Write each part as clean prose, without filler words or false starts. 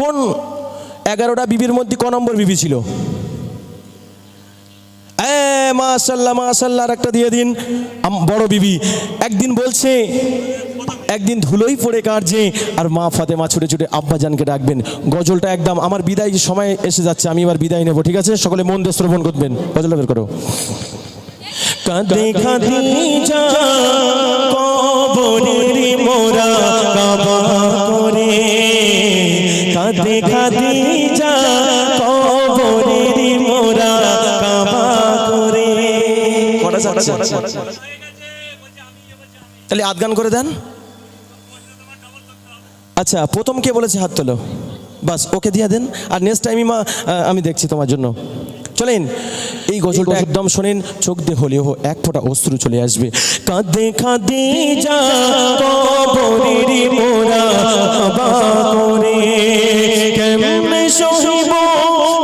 কোন 11টা বিবির মধ্যে ক নম্বর বিবি ছিল? মাশাআল্লাহ মাশাআল্লাহ, আর একটা দিয়ে দিন। বড় বিবি একদিন বলছে, একদিন ধুলোই পড়ে কাটছে, আর মা ফাতেমা ছুটে ছুটে আব্বাজানকে ডাকবেন। গজলটা একদম আমার বিদায় সময় এসে যাচ্ছে, আমি এবার বিদায় নেব, ঠিক আছে? সকলে মন দিয়ে শ্রবণ করবেন। গজলটা বের করো। কাঁদে খাদিজা কবরের মোরা কাবা করে, কাঁদে খাদিজা কবরের মোরা কাবা করে। কটা যাচ্ছে? তাহলে আদগান করে দেন। আচ্ছা, প্রথম কে বলেছে হাত তোলো, বাস ওকে দিয়ে দেন। আর নেক্সট টাইম আমি দেখছি তোমার জন্য। চলেন এই গজলটা একদম শোনেন, চোখ দিয়ে হলেও এক ফোঁটা অশ্রু চলে আসবে। কাঁদে খাদিজা কবরের মোরা কাবা করে, কেমনে সহিব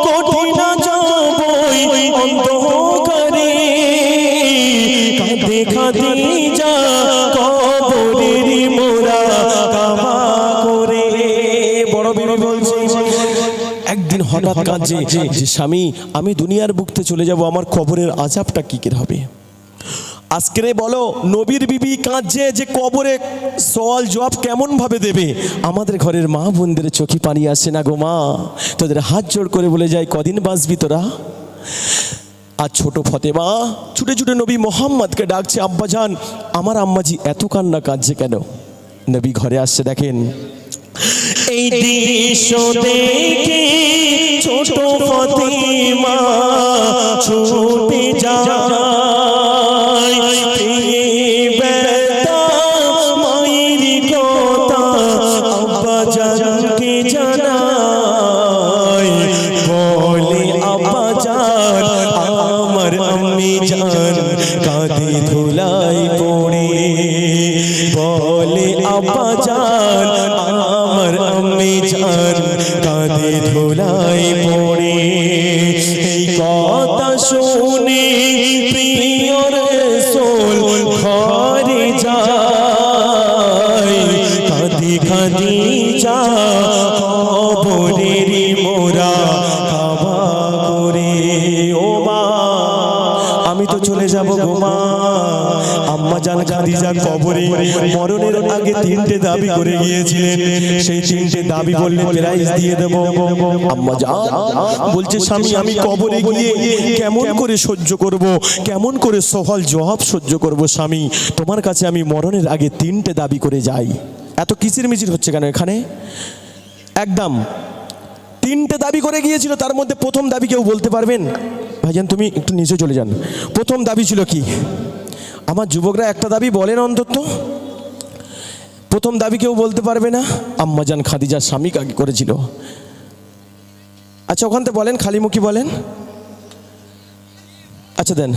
কঠিন যাবই অন্ধকারে, কাঁদে খাদিজা কবরের মোরা কাবা করে। বড় বিবি বলছে, একদিন হঠাৎ কাঁদছে যে স্বামী আমি দুনিয়ার বুকতে চলে যাব, আমার কবরের আযাবটা কি করে হবে? আজকে বলো, নবীর বিবি কাঁদছে যে কবরে সওয়াল জবাব কেমন ভাবে দেবে। আমাদের ঘরের মা বোনদের চোখে পানি আসে না গো মা, তোদের হাত জোড় করে বলে যায় কদিন বাঁচবি তোরা? আর ছোট ফতেমা ছুটে ছুটে নবী মোহাম্মদকে ডাকছে, আব্বাজান আমার আম্মাজি এত কান্না কাঁদছে কেন? নবী ঘরে আসছে, দেখেন এই দৃশ্য দেখে ছোট ফতেমা ছুটে যায়, বেতা মায়ের কথা আব্বাজানকে জানায়, বলে আব্বাজান আমার আম্মি জান কাঁদে ধুলাই পড়ে, বলে আব্বাজান আমার আম্মি জান কাঁদে ধুলাই পড়ে। এই কথা শুনে প্রিয় রাসূল ঘরে যায়, কাঁদে খাদিজা কবরের মোরা কাবা করে। ও মা আমি তো চলে যাব গো মা, আম্মা জান খাদিজা কবরে মরণের আগে 3টে দাবি করে গিয়েছিলেন, সেই 3টে দাবি বললে প্রাইজ দিয়ে দেব। আম্মা জান বলছে, স্বামী আমি কবরে গিয়ে কেমন করে সহ্য করব, কেমন করে সওয়াল জবাব সহ্য করব স্বামী, তোমার কাছে আমি মরণের আগে 3টে দাবি করে যাই। এত কিচিরমিচির হচ্ছে কেন এখানে? একদম 3টে দাবি করে গিয়েছিল, তার মধ্যে প্রথম দাবি কেউ বলতে পারবেন? ভাইজান তুমি একটু নিচে চলে যান। প্রথম দাবি ছিল কি? আমার যুবকরা একটা দাবি বলেন অন্তত। প্রথম দাবি কেউ বলতে পারবে না? আম্মাজান খাদিজার স্বামী কাকে করেছিল? আচ্ছা ওখান থেকে বলেন, খালি মুখী বলেন। আচ্ছা দেন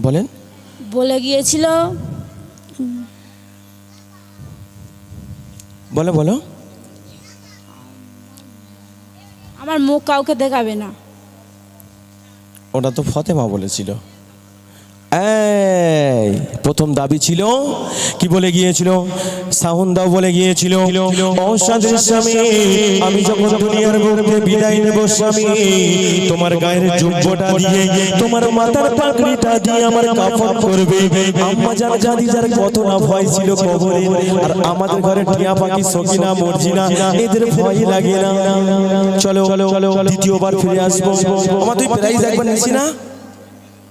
বলেন। বলে গিয়েছিল, বলো বলো। আমার মুখ কাউকে দেখাবে না। ওটা তো ফতেমা বলেছিল। এই প্রথম দাবি ছিল কি বলে গিয়েছিল? সাউন্ড দাও বলে গিয়েছিল, অসাদের স্বামী আমি যখন দুনিয়ার বুকে বিদায় নেব স্বামী, তোমার গায়ের জুব্বটা দিয়ে তোমার মাথার পাগড়িটা দিয়ে আমার কাফন করবে। আম্মা জান খাদিজার কত না ভয় ছিল কবরে, আর আমাদের ঘরে টিয়া পাখি সকিনা মর্জিনা এদের ভয় লাগে না। চলো দ্বিতীয়বার ফিরে আসবো। আমার তুই প্রাইজ একবার নিছি না,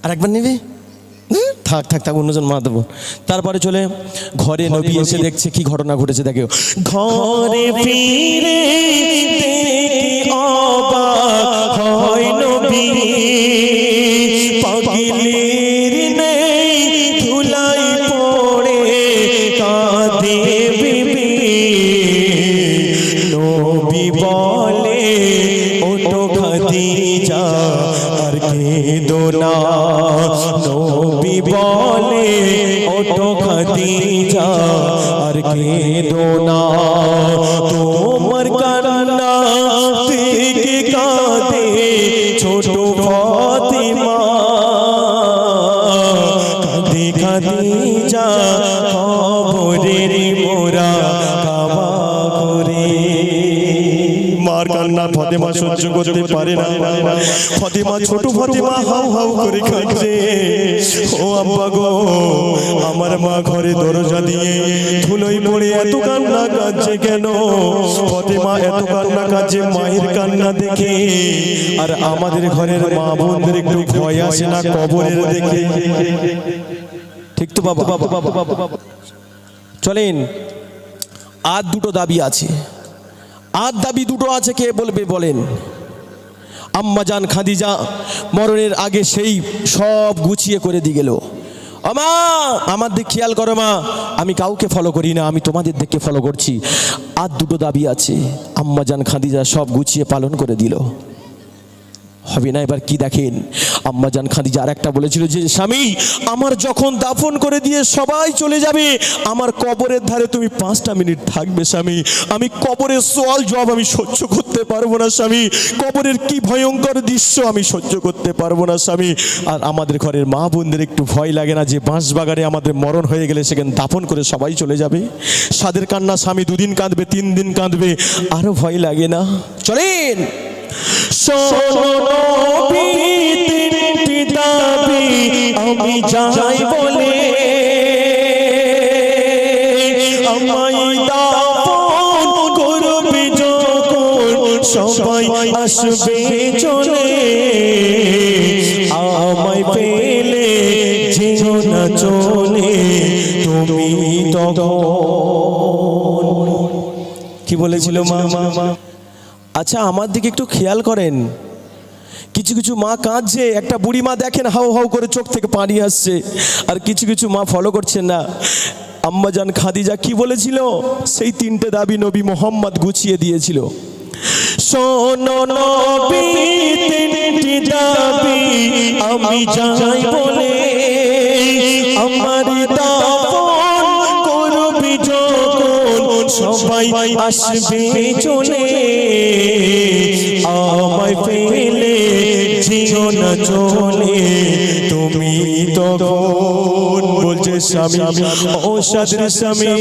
আর একবার নিবি? থাক থাক থাক, অন্যজন মা দেবো। তারপরে চলে ঘরে নবী এসে দেখছে কি ঘটনা ঘটেছে। দেখে ঘরে ফিরে অবাক হয় নবী, পাগলের নেই ধুলাই পড়ে কাঁদে বিবি। নবী বলে ওঠো খাদিজা আর কেঁদো না, নবী বলে ওঠো খাদিজা আর কেঁদো না, তোমার কান্না দেখে কাঁদে ছোট ফাতিমা, কাঁদে খাদিজা কবরের মোরা মার কান্না ফাতেমা সহ্য করতে পারে না। ফাতেমা, ছোট ফাতেমা হাউ হাউ করে কাঁদছে। ও আব্বা গো, আমার মা ঘরে দরজা দিয়ে ধুলোয় পড়ে এত কান্না কাঁদছে কেন? ফাতেমা এত কান্না কাঁদছে মায়ের কান্না দেখে। আর আমাদের ঘরের মা বোনদের একটু ভয় আসে না কবরের দেখে? ঠিক তো বাবা? চলেন, আর দুটো দাবি আছে। আর দাবি দুটো আছে, কে বলবে বলেন? আম্মাজান খাদিজা মরণের আগে সেই সব গুছিয়ে করে দিয়ে গেল। আমা, আমার দিক খেয়াল করো মা, আমি কাউকে ফলো করি না, আমি তোমাদের দিকে ফলো করছি। আর দুটো দাবি আছে, আম্মাজান খাদিজা সব গুছিয়ে পালন করে দিল। হবে না? এবার কি দেখেন, আম্মাজান খাদিজা আর একটা বলেছিল যে স্বামী, আমার যখন দাফন করে দিয়ে সবাই চলে যাবে, আমার কবরের ধারে তুমি 5টা মিনিট থাকবে স্বামী। আমি কবরের সওয়াল জবাব আমি সহ্য করতে পারবো না স্বামী। কবরের কি ভয়ঙ্কর দৃশ্য আমি সহ্য করতে পারবো না স্বামী। আর আমাদের ঘরের মা বোনদের একটু ভয় লাগে না যে বাঁশবাগানে আমাদের মরণ হয়ে গেলে সেখানে দাফন করে সবাই চলে যাবে? সাদের কান্না স্বামী 2 দিন কাঁদবে, 3 দিন কাঁদবে, আরো ভয় লাগে না? চলেন, আমি যাই বলে আমায় দাফন করবে যখন সবাই আসবে চলে, আমায় পেলে যেও না চলে তুমি তখন। কি বলেছিল মা? আচ্ছা, আমার দিকে একটু খেয়াল করেন, কিছু কিছু মা কাঁদছে, একটা বুড়ি মা দেখেন হাউ হাউ করে চোখ থেকে পানি আসছে, আর কিছু কিছু মা ফলো করছেন না। আম্মাজান খাদিজা কি বলেছিল? সেই 3টে দাবি নবী মোহাম্মদ গুছিয়ে দিয়েছিল। শোনো নবী, 3টি দাবি আমি যাই বলে আমার দাফন করবি যখন সবাই আসবে চলে, আমায় পেলে যেও না চলে তুমি তখন। বলছে স্বামী, ও সাদের স্বামী,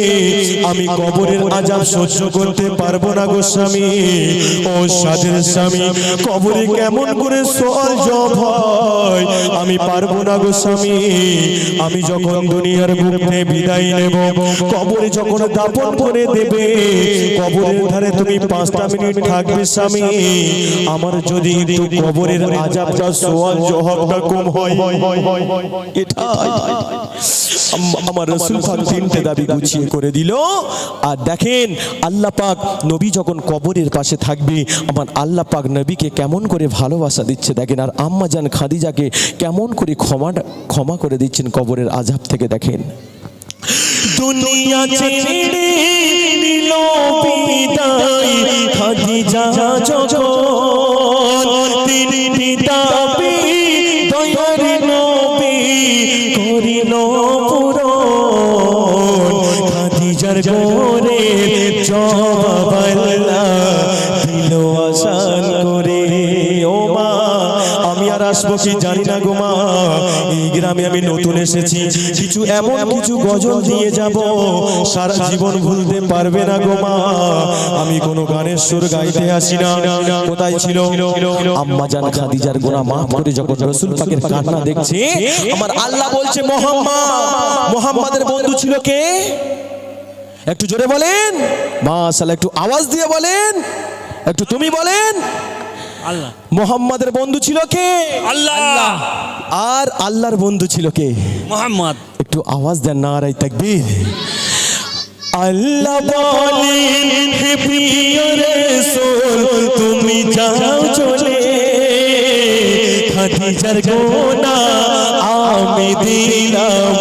আমি কবরের আযাব সহ্য করতে পারবো না গো স্বামী। ও সাদের স্বামী, কবরে কেমন করে সওয়াল জবাব হয় আমি পারবো না গো স্বামী। আমি যখন দুনিয়ার বুক থেকে বিদায় নেব, কবরে যখন দাফন করে দেবে, কবরের ধারে তুমি 5টা মিনিট থাকবে স্বামী। আমার যদি একটু কবরের আযাবটা সওয়াল জবাবটা কম হয়, এটাই আমার রাসূল পাক 3টে দাবি গুছিয়ে করে দিল। আর দেখেন, আল্লাহ পাক নবী যখন কবরের পাশে থাকবে, আমার আল্লাহ পাক নবীকে কেমন করে ভালোবাসা দিচ্ছে দেখেন। আর আম্মাজান খাদিজাকে কেমন করে ক্ষমা করে দিচ্ছেন কবরের আযাব থেকে দেখেন। দুনিয়া ছেড়ে নিল বিদায় খাদিজা যখন, 3টি দাবি দয়ার নবী করিল পূরণ। খাদিজার গোরে জবাব আল্লাহ দিল আসান করে। ও মা, আমি আর আসবো কি জানি না গো মা, এই গ্রামে আমি নতুন এসেছি, কিছু এমন কিছু গজল দিয়ে যাব সারা জীবন ভুলতে পারবে না গো মা। আমি কোনো গানের সুর গাইতে আসি না। কোথায় ছিল আম্মাজান খাদিজার গুনাহ মাফ করে যখন রাসূল পাকের কান্না দেখছে, আমার আল্লাহ বলছে মুহাম্মাদের বন্ধু ছিল কে? একটু জোরে বলেন মাশাআল্লাহ, একটু আওয়াজ দিয়ে বলেন, একটু তুমি বলেন। আল্লাহ। মুহাম্মাদের বন্ধু ছিল কে? আল্লাহ। আর আল্লাহর বন্ধু ছিল কে? মুহাম্মদ। একটু আওয়াজ দেন, নারায়ে তাকবীর। আল্লাহ বলেন, হে প্রিয় রাসূল তুমি যাও চলে, খাদিজার গুনাহ আমি দিলাম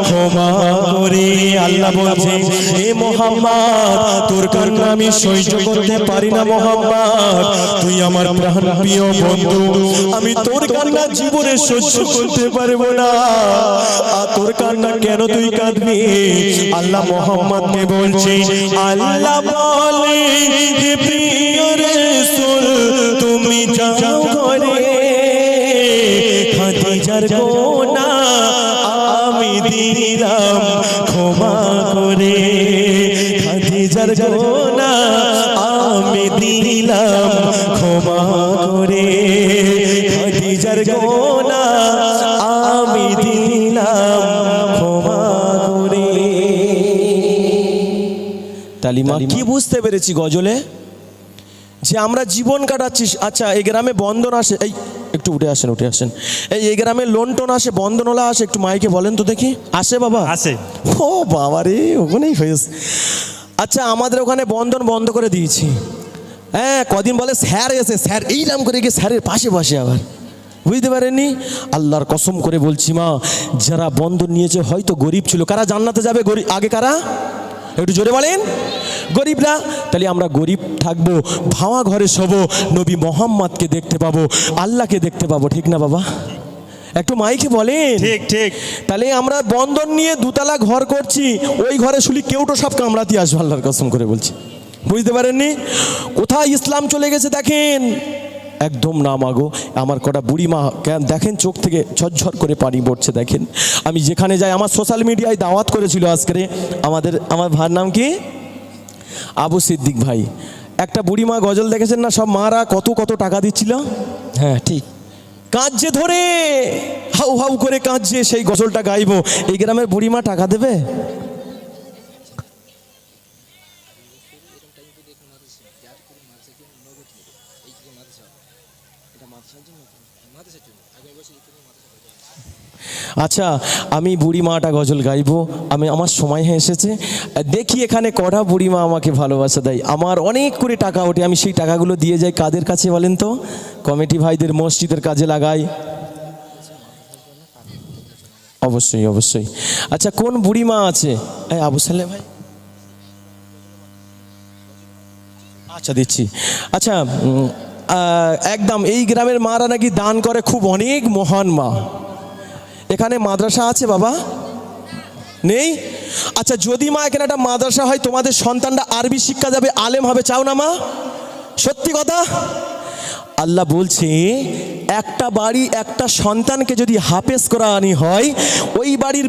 ক্ষমা করে। আল্লাহ বলছে, হে মুহাম্মদ তোর কান্না আমি সহ্য করতে পারি না মুহাম্মদ, তুই আমার প্রাণ প্রিয় বন্ধু, আমি তোর কান্না জীবনে সহ্য করতে পারবো না। আর তোর কান্না কেন তুই কাঁদবি? আল্লাহ মুহাম্মদকে বলছে, আল্লাহ বলে, হে প্রিয় রাসূল তুমি যাও ঘরে, খাদিজার গুনাহ আমি দিলাম ক্ষমা করে, খাদিজার গুনাহ আমি দিলাম ক্ষমা করে, খাদিজার গোনা আমি দিলাম ক্ষমা করে। তালিমা কি বুঝতে পেরেছি গজলে? যে আমরা জীবন কাটাচ্ছি। আচ্ছা, এই গ্রামে বন্ধন আসে, এই একটু উঠে আসেন। এই গ্রামে লোন টোন আসে, বন্ধনওয়ালা আসে, একটু মাইকে বলেন তো দেখি, আসে বাবা? আসে। ও বাবা রে, ওখানেই হয়েছে। আচ্ছা, আমাদের ওখানে বন্ধন বন্ধ করে দিয়েছি। হ্যাঁ, কদিন বলে স্যার এসে, স্যার এই নাম করে গিয়ে স্যারের পাশে আবার, বুঝতে পারেননি? আল্লাহর কসম করে বলছি মা, যারা বন্ধন নিয়েছে হয়তো গরিব ছিল। কারা জান্নাতে যাবে গরিব? আগে কারা? একটু জোরে বলেন। গরিবরা। তাহলে আমরা গরিব থাকবো, ভাঙা ঘরে শোবো, নবী মোহাম্মদকে দেখতে পাবো, আল্লাহকে দেখতে পাবো, ঠিক না বাবা? একটু মাইকে বলেন। ঠিক ঠিক। তাহলে আমরা বন্ধন নিয়ে দুতলা ঘর করছি, ওই ঘরে শুলি কেউটো সব কামড়াতে আসবে, আল্লাহর কসম করে বলছি। বুঝতে পারেননি কোথায় ইসলাম চলে গেছে? দেখেন একদম না মাগো। আমার কটা বুড়ি মা দেখেন চোখ থেকে ঝরঝর করে পানি পড়ছে। দেখেন আমি যেখানে যাই, আমার সোশ্যাল মিডিয়ায় দাওয়াত করেছিল আজকে আমার ভাইয়ের নাম কি, আবু সিদ্দিক ভাই। একটা বুড়ি মা গজল দেখেছেন না, সব মারা কত কত টাকা দিচ্ছিল। হ্যাঁ ঠিক, কাঁদছে ধরে, হাউ হাউ করে কাঁদছে, সেই গজলটা গাইবো। এই গ্রামের বুড়ি মা টাকা দেবে? আচ্ছা, আমি বুড়ি মাটা গজল গাইবো। আমার সময় হয়ে এসেছে। দেখি এখানে কটা বুড়ি মা আমাকে ভালোবাসা দেয়। আমার অনেক করে টাকা ওঠে, আমি সেই টাকাগুলো দিয়ে যাই কাদের কাছে বলেন তো? কমিটি ভাইদের, মসজিদের কাজে লাগাই। অবশ্যই। আচ্ছা, কোন বুড়ি মা আছে? এই আবু সালে ভাই, আচ্ছা দিচ্ছি। আচ্ছা, একদম এই গ্রামের মারা নাকি দান করে খুব, অনেক মহান মা। এখানে মাদ্রাসা আছে বাবা? নেই? আচ্ছা, যদি মা এখানে একটা মাদ্রাসা হয়, তোমাদের সন্তানরা আরবি শিক্ষা যাবে, আলেম হবে, চাও না মা? সত্যি কথা। আল্লাহ বলছে একটা বাড়ি একটা সন্তানকে যদি হাফেজ করানি হয়, ওই বাড়ির